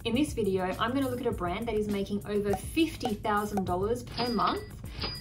In this video, I'm going to look at a brand that is making over $50,000 per month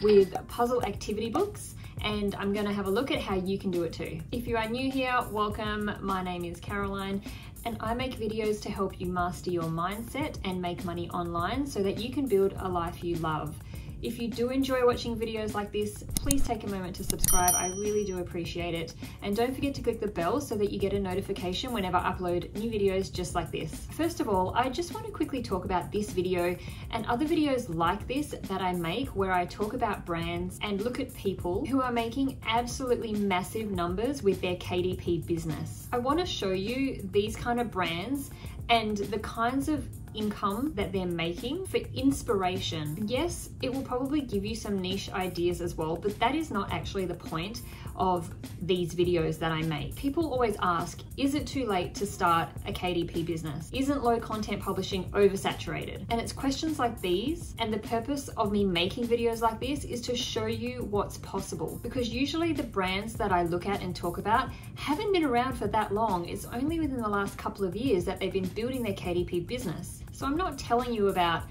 with puzzle activity books, and I'm going to have a look at how you can do it too. If you are new here, welcome. My name is Caroline, and I make videos to help you master your mindset and make money online so that you can build a life you love. If you do enjoy watching videos like this, please take a moment to subscribe. I really do appreciate it. And don't forget to click the bell so that you get a notification whenever I upload new videos just like this. First of all, I just want to quickly talk about this video and other videos like this that I make where I talk about brands and look at people who are making absolutely massive numbers with their KDP business. I want to show you these kind of brands and the kinds of income that they're making for inspiration. Yes, it will probably give you some niche ideas as well, but that is not actually the point of these videos that I make. People always ask, is it too late to start a KDP business? Isn't low content publishing oversaturated? And it's questions like these, and the purpose of me making videos like this is to show you what's possible, because usually the brands that I look at and talk about haven't been around for that long. It's only within the last couple of years that they've been building their KDP business. So I'm not telling you about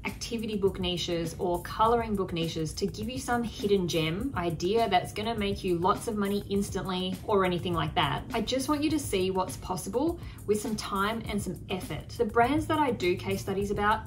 activity book niches or coloring book niches to give you some hidden gem idea that's going to make you lots of money instantly or anything like that. I just want you to see what's possible with some time and some effort. The brands that I do case studies about,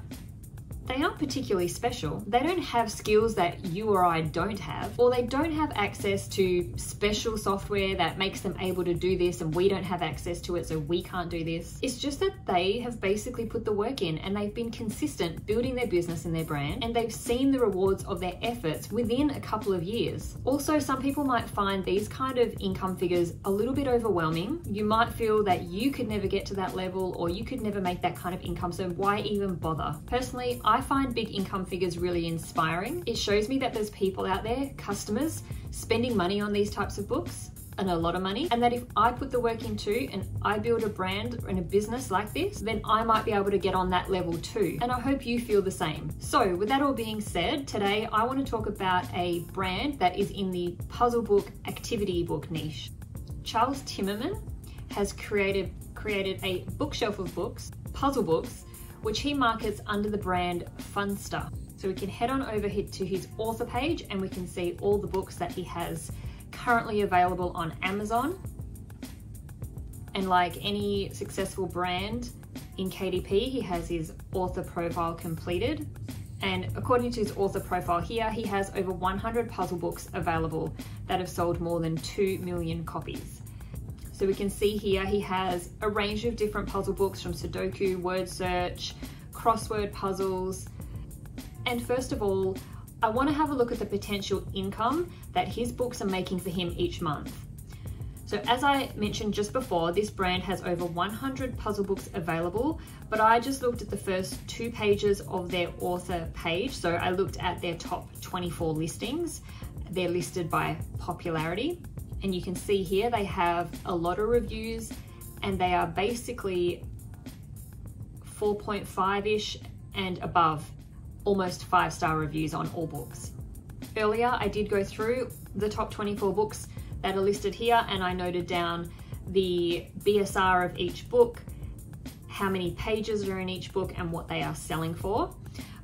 they aren't particularly special. They don't have skills that you or I don't have, or they don't have access to special software that makes them able to do this and we don't have access to it, so we can't do this. It's just that they have basically put the work in and they've been consistent building their business and their brand, and they've seen the rewards of their efforts within a couple of years. Also, some people might find these kind of income figures a little bit overwhelming. You might feel that you could never get to that level or you could never make that kind of income, so why even bother? Personally, I find big income figures really inspiring. It shows me that there's people out there, customers, spending money on these types of books, and a lot of money, and that if I put the work in too and I build a brand and a business like this, then I might be able to get on that level too. And I hope you feel the same. So with that all being said, today I want to talk about a brand that is in the puzzle book activity book niche. Charles Timmerman has created a bookshelf of books, puzzle books, which he markets under the brand Funster. So we can head on over to his author page and we can see all the books that he has currently available on Amazon. And like any successful brand in KDP, he has his author profile completed. And according to his author profile here, he has over 100 puzzle books available that have sold more than 2 million copies. So we can see here he has a range of different puzzle books from Sudoku, word search, crossword puzzles. And first of all, I want to have a look at the potential income that his books are making for him each month. So as I mentioned just before, this brand has over 100 puzzle books available, but I just looked at the first 2 pages of their author page. So I looked at their top 24 listings. They're listed by popularity. And you can see here they have a lot of reviews and they are basically 4.5-ish and above, almost 5-star reviews on all books. Earlier, I did go through the top 24 books that are listed here and I noted down the BSR of each book, how many pages are in each book and what they are selling for.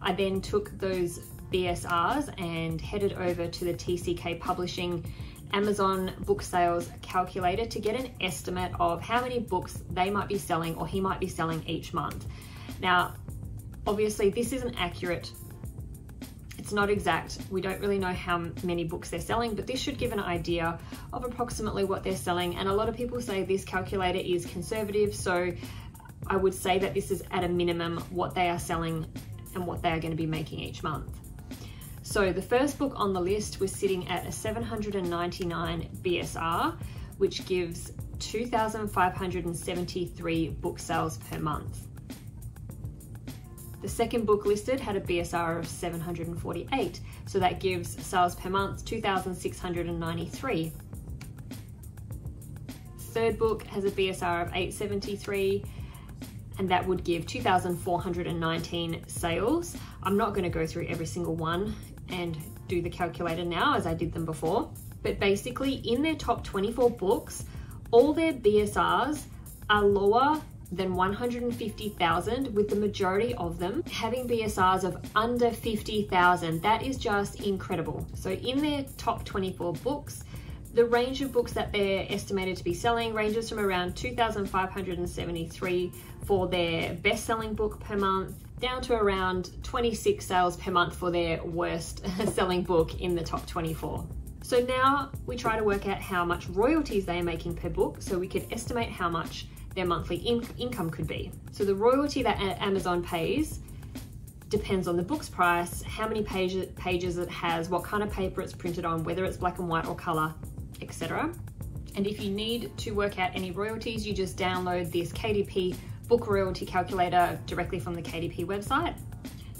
I then took those BSRs and headed over to the TCK Publishing Amazon book sales calculator to get an estimate of how many books they might be selling or he might be selling each month. Now, obviously this isn't accurate. It's not exact. We don't really know how many books they're selling, but this should give an idea of approximately what they're selling. And a lot of people say this calculator is conservative. So I would say that this is at a minimum what they are selling and what they are going to be making each month. So the first book on the list was sitting at a 799 BSR, which gives 2,573 book sales per month. The second book listed had a BSR of 748, so that gives sales per month 2,693. Third book has a BSR of 873, and that would give 2,419 sales. I'm not going to go through every single one and do the calculator now as I did them before, but basically in their top 24 books, all their BSRs are lower than 150,000, with the majority of them having BSRs of under 50,000. That is just incredible. So in their top 24 books, the range of books that they're estimated to be selling ranges from around 2,573 for their best-selling book per month, down to around 26 sales per month for their worst selling book in the top 24. So now we try to work out how much royalties they are making per book so we can estimate how much their monthly income could be. So the royalty that Amazon pays depends on the book's price, how many pages it has, what kind of paper it's printed on, whether it's black and white or color, etc. And if you need to work out any royalties, you just download this KDP book royalty calculator directly from the KDP website.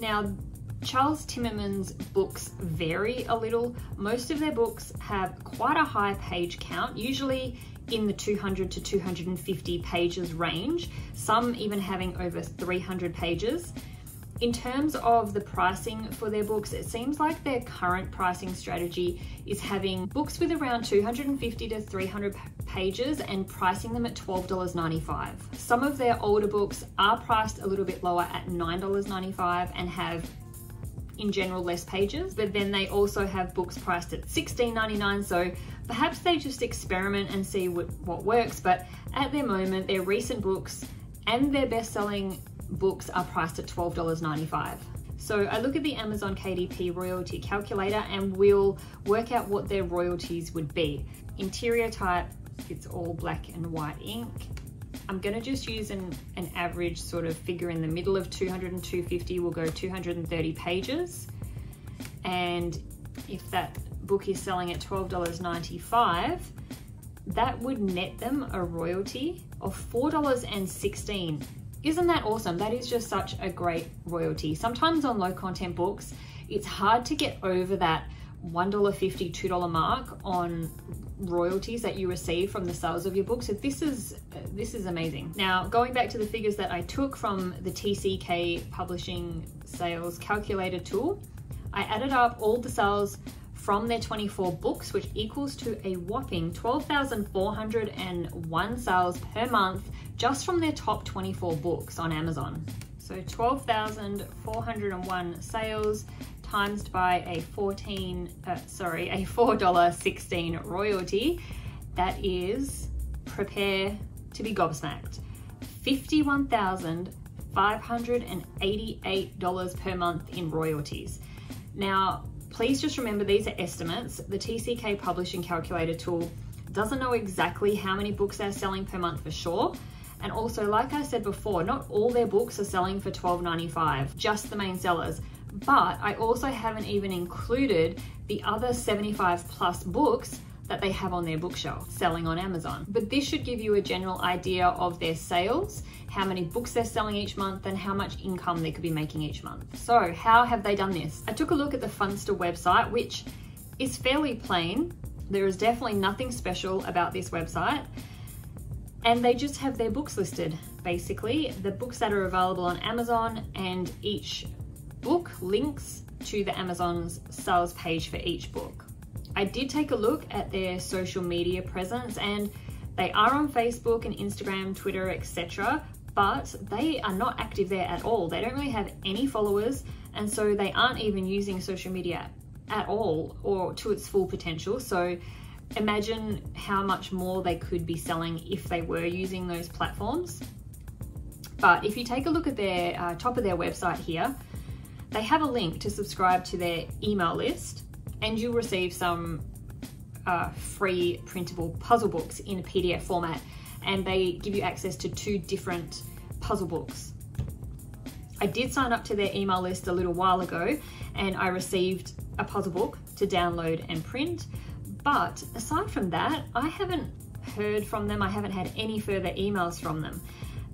Now, Charles Timmerman's books vary a little. Most of their books have quite a high page count, usually in the 200 to 250 pages range, some even having over 300 pages. In terms of the pricing for their books, it seems like their current pricing strategy is having books with around 250 to 300 pages and pricing them at $12.95. Some of their older books are priced a little bit lower at $9.95 and have in general less pages, but then they also have books priced at $16.99, so perhaps they just experiment and see what works. But at the moment, their recent books and their best-selling books are priced at $12.95. So I look at the Amazon KDP royalty calculator and we'll work out what their royalties would be. Interior type, it's all black and white ink. I'm gonna just use an average sort of figure in the middle of 200 and 250. We'll go 230 pages. And if that book is selling at $12.95, that would net them a royalty of $4.16. Isn't that awesome? That is just such a great royalty. Sometimes on low content books, it's hard to get over that $1.50, $2 mark on royalties that you receive from the sales of your book. So this is amazing. Now, going back to the figures that I took from the TCK Publishing Sales Calculator tool, I added up all the sales from their 24 books, which equals to a whopping 12,401 sales per month just from their top 24 books on Amazon. So 12,401 sales times by a $4.16 royalty. That is, prepare to be gobsmacked, $51,588 per month in royalties. Now, please just remember these are estimates. The TCK Publishing Calculator tool doesn't know exactly how many books they're selling per month for sure. And also, like I said before, not all their books are selling for $12.95, just the main sellers. But I also haven't even included the other 75 plus books that they have on their bookshelf selling on Amazon. But this should give you a general idea of their sales, how many books they're selling each month, and how much income they could be making each month. So how have they done this? I took a look at the Funster website, which is fairly plain. There is definitely nothing special about this website. And they just have their books listed, basically, the books that are available on Amazon, and each book links to the Amazon's sales page for each book. I did take a look at their social media presence, and they are on Facebook and Instagram, Twitter, etc., but they are not active there at all. They don't really have any followers, and so they aren't even using social media at all or to its full potential. So imagine how much more they could be selling if they were using those platforms. But if you take a look at their top of their website here, they have a link to subscribe to their email list, and you'll receive some free printable puzzle books in a PDF format, and they give you access to 2 different puzzle books. I did sign up to their email list a little while ago, and I received a puzzle book to download and print. But aside from that, I haven't heard from them. I haven't had any further emails from them.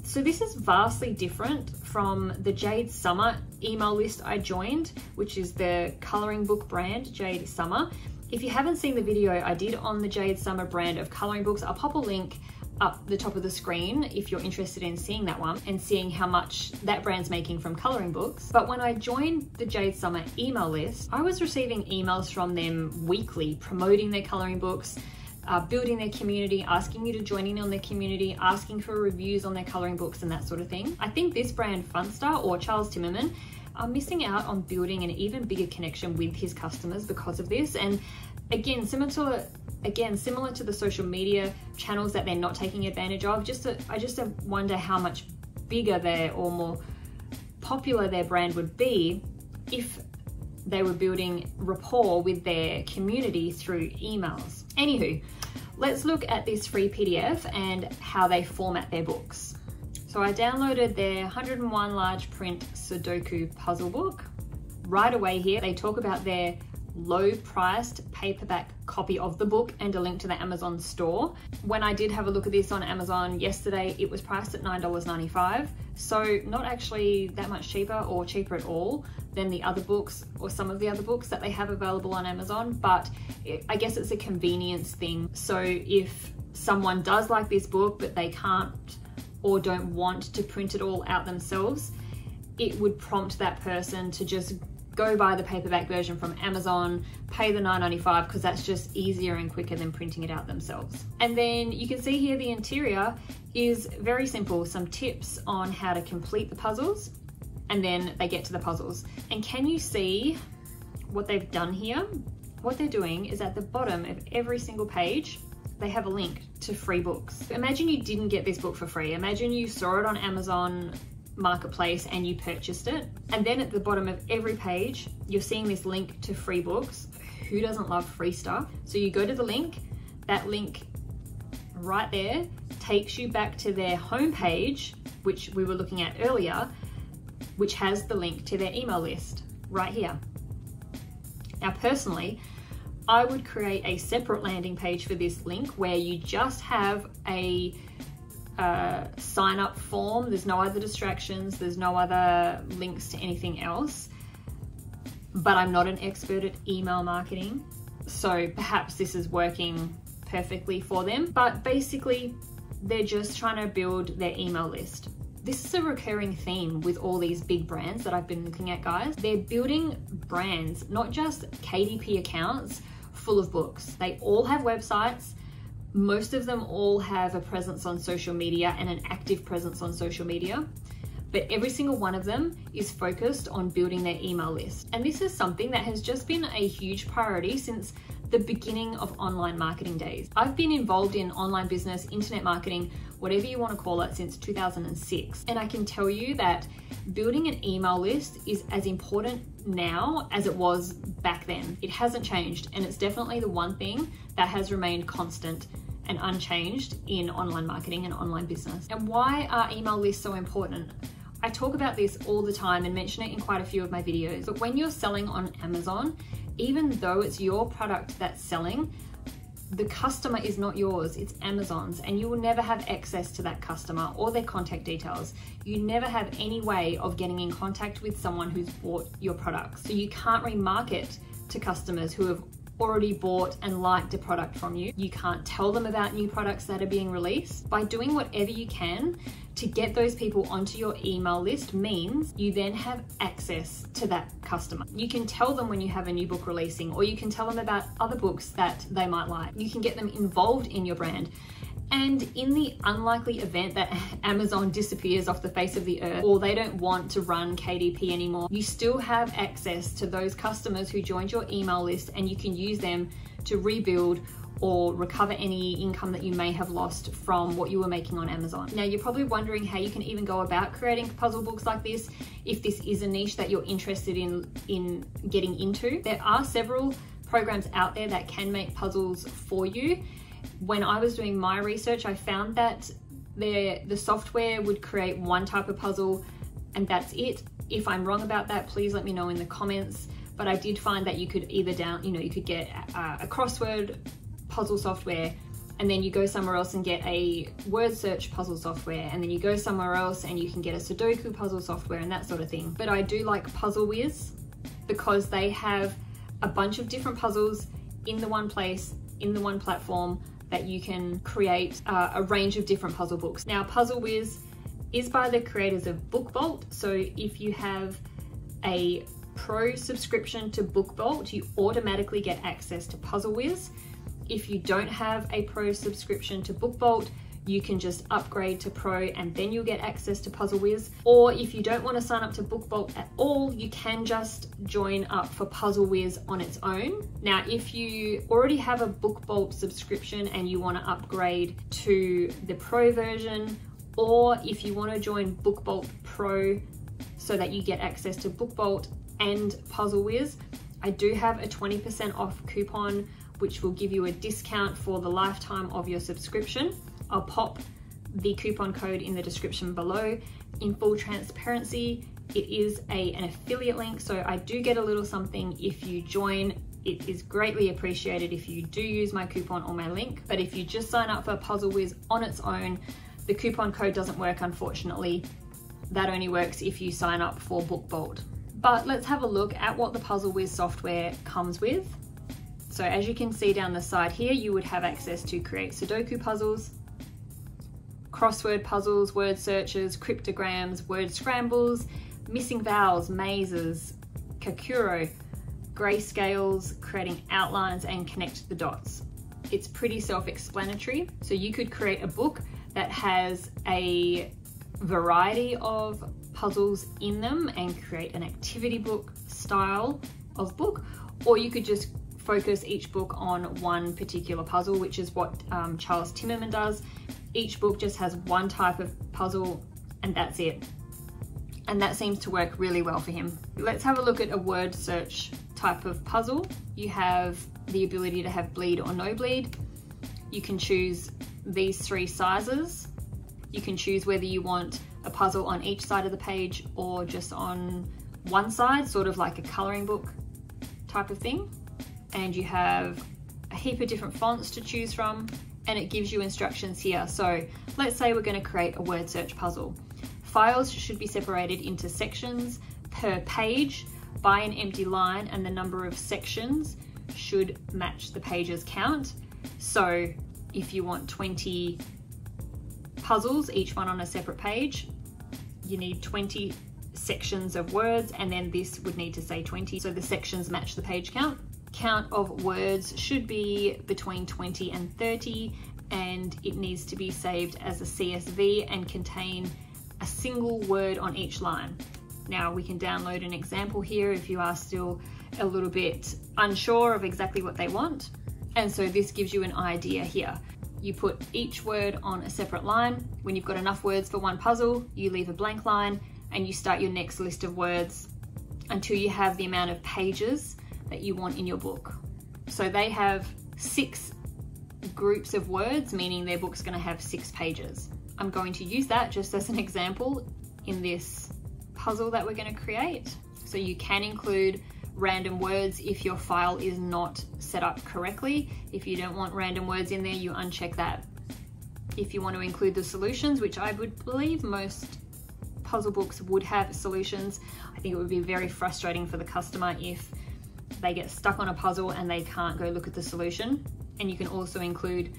So this is vastly different from the Jade Summer email list I joined, which is the coloring book brand, Jade Summer. If you haven't seen the video I did on the Jade Summer brand of coloring books, I'll pop a link up the top of the screen if you're interested in seeing that one and seeing how much that brand's making from coloring books. But when I joined the Jade Summer email list, I was receiving emails from them weekly promoting their coloring books, building their community, asking you to join in on their community, asking for reviews on their coloring books and that sort of thing. I think this brand Funstar or Charles Timmerman are missing out on building an even bigger connection with his customers because of this. And again, similar to the social media channels that they're not taking advantage of, I just wonder how much bigger or more popular their brand would be if they were building rapport with their community through emails. Anywho, let's look at this free PDF and how they format their books. So I downloaded their 101 large print Sudoku puzzle book. Right away here, they talk about their low priced paperback copy of the book and a link to the Amazon store. When I did have a look at this on Amazon yesterday, it was priced at $9.95. So not actually that much cheaper or cheaper at all than the other books or some of the other books that they have available on Amazon, but I guess it's a convenience thing. So if someone does like this book, but they can't or don't want to print it all out themselves, it would prompt that person to just go buy the paperback version from Amazon, pay the $9.95 because that's just easier and quicker than printing it out themselves. And then you can see here the interior is very simple, some tips on how to complete the puzzles, and then they get to the puzzles. And can you see what they've done here? What they're doing is at the bottom of every single page, they have a link to free books. Imagine you didn't get this book for free. Imagine you saw it on Amazon Marketplace and you purchased it, and then at the bottom of every page you're seeing this link to free books. Who doesn't love free stuff? So you go to the link, that link right there takes you back to their homepage, which we were looking at earlier, which has the link to their email list right here. Now personally, I would create a separate landing page for this link where you just have a sign up form. There's no other distractions, there's no other links to anything else. But I'm not an expert at email marketing, so perhaps this is working perfectly for them. But basically, they're just trying to build their email list. This is a recurring theme with all these big brands that I've been looking at, guys. They're building brands, not just KDP accounts full of books. They all have websites. Most of them all have a presence on social media and an active presence on social media, but every single one of them is focused on building their email list. And this is something that has just been a huge priority since the beginning of online marketing days. I've been involved in online business, internet marketing, whatever you want to call it, since 2006. And I can tell you that building an email list is as important now as it was back then. It hasn't changed, and it's definitely the one thing that has remained constant and unchanged in online marketing and online business. And why are email lists so important? I talk about this all the time and mention it in quite a few of my videos, but when you're selling on Amazon, even though it's your product that's selling, the customer is not yours, it's Amazon's, and you will never have access to that customer or their contact details. You never have any way of getting in contact with someone who's bought your products. So you can't remarket to customers who have already bought and liked a product from you. You can't tell them about new products that are being released. By doing whatever you can to get those people onto your email list means you then have access to that customer. You can tell them when you have a new book releasing, or you can tell them about other books that they might like. You can get them involved in your brand. And in the unlikely event that Amazon disappears off the face of the earth, or they don't want to run KDP anymore, you still have access to those customers who joined your email list, and you can use them to rebuild or recover any income that you may have lost from what you were making on Amazon. Now, you're probably wondering how you can even go about creating puzzle books like this if this is a niche that you're interested in getting into. There are several programs out there that can make puzzles for you. When I was doing my research, I found that the software would create one type of puzzle and that's it. If I'm wrong about that, please let me know in the comments. But I did find that you could either you could get a crossword puzzle software, and then you go somewhere else and get a word search puzzle software, and then you go somewhere else and you can get a Sudoku puzzle software and that sort of thing. But I do like Puzzle Whiz because they have a bunch of different puzzles in the one place, in the one platform, that you can create a range of different puzzle books. Now, Puzzle Whiz is by the creators of BookVault. So if you have a pro subscription to BookVault, you automatically get access to Puzzle Whiz. If you don't have a Pro subscription to BookBolt, you can just upgrade to Pro and then you'll get access to Puzzle Whiz. Or if you don't want to sign up to BookBolt at all, you can just join up for Puzzle Whiz on its own. Now, if you already have a BookBolt subscription and you want to upgrade to the Pro version, or if you want to join BookBolt Pro so that you get access to BookBolt and Puzzle Whiz, I do have a 20% off coupon which will give you a discount for the lifetime of your subscription. I'll pop the coupon code in the description below. In full transparency, it is an affiliate link, so I do get a little something if you join. It is greatly appreciated if you do use my coupon or my link, but if you just sign up for Puzzle Whiz on its own, the coupon code doesn't work, unfortunately. That only works if you sign up for BookBolt. But let's have a look at what the Puzzle Whiz software comes with. So as you can see down the side here, you would have access to create Sudoku puzzles, crossword puzzles, word searches, cryptograms, word scrambles, missing vowels, mazes, kakuro, grayscales, creating outlines and connect the dots. It's pretty self-explanatory. So you could create a book that has a variety of puzzles in them and create an activity book style of book, or you could just focus each book on one particular puzzle, which is what Charles Timmerman does. Each book just has one type of puzzle and that's it. And that seems to work really well for him. Let's have a look at a word search type of puzzle. You have the ability to have bleed or no bleed. You can choose these 3 sizes. You can choose whether you want a puzzle on each side of the page or just on one side, sort of like a coloring book type of thing. And you have a heap of different fonts to choose from, and it gives you instructions here. So let's say we're going to create a word search puzzle. Files should be separated into sections per page by an empty line, and the number of sections should match the page's count. So if you want 20 puzzles, each one on a separate page, you need 20 sections of words, and then this would need to say 20, so the sections match the page count. Count of words should be between 20 and 30, and it needs to be saved as a CSV and contain a single word on each line. Now we can download an example here if you are still a little bit unsure of exactly what they want. And so this gives you an idea here. You put each word on a separate line. When you've got enough words for one puzzle, you leave a blank line and you start your next list of words until you have the amount of pages that you want in your book. So they have 6 groups of words, meaning their book's going to have 6 pages. I'm going to use that just as an example in this puzzle that we're going to create. So you can include random words if your file is not set up correctly. If you don't want random words in there, you uncheck that. If you want to include the solutions, which I would believe most puzzle books would have solutions, I think it would be very frustrating for the customer if they get stuck on a puzzle and they can't go look at the solution. And you can also include,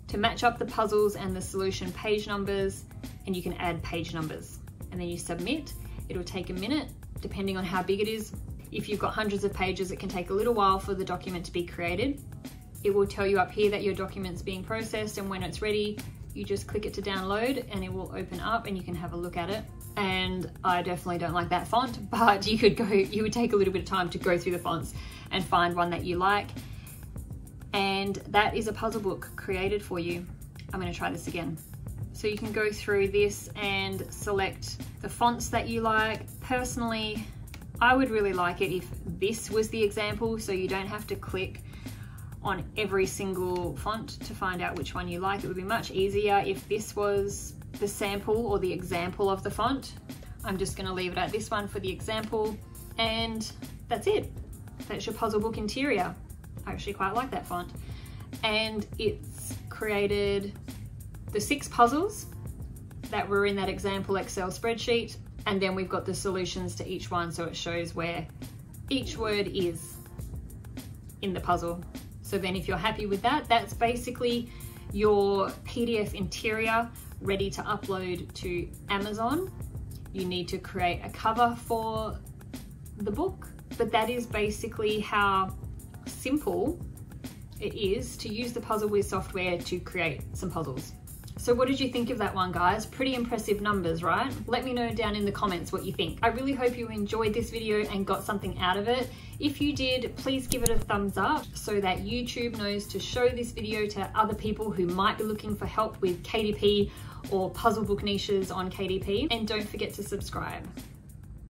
to match up the puzzles and the solution, page numbers, and you can add page numbers. And then you submit. It'll take a minute, depending on how big it is. If you've got hundreds of pages, it can take a little while for the document to be created. It will tell you up here that your document's being processed, and when it's ready, you just click it to download and it will open up and you can have a look at it. And I definitely don't like that font, but you would take a little bit of time to go through the fonts and find one that you like. And that is a puzzle book created for you. I'm going to try this again. So you can go through this and select the fonts that you like. Personally, I would really like it if this was the example, so you don't have to click on every single font to find out which one you like. It would be much easier if this was the sample or the example of the font. I'm just going to leave it at this one for the example, and that's it. That's your puzzle book interior. I actually quite like that font. And it's created the 6 puzzles that were in that example Excel spreadsheet, and then we've got the solutions to each one, so it shows where each word is in the puzzle. So then if you're happy with that, that's basically your PDF interior ready to upload to Amazon. You need to create a cover for the book, but that is basically how simple it is to use the Puzzle Whiz software to create some puzzles. So what did you think of that one, guys? Pretty impressive numbers, right? Let me know down in the comments what you think. I really hope you enjoyed this video and got something out of it. If you did, please give it a thumbs up so that YouTube knows to show this video to other people who might be looking for help with KDP or puzzle book niches on KDP. And don't forget to subscribe.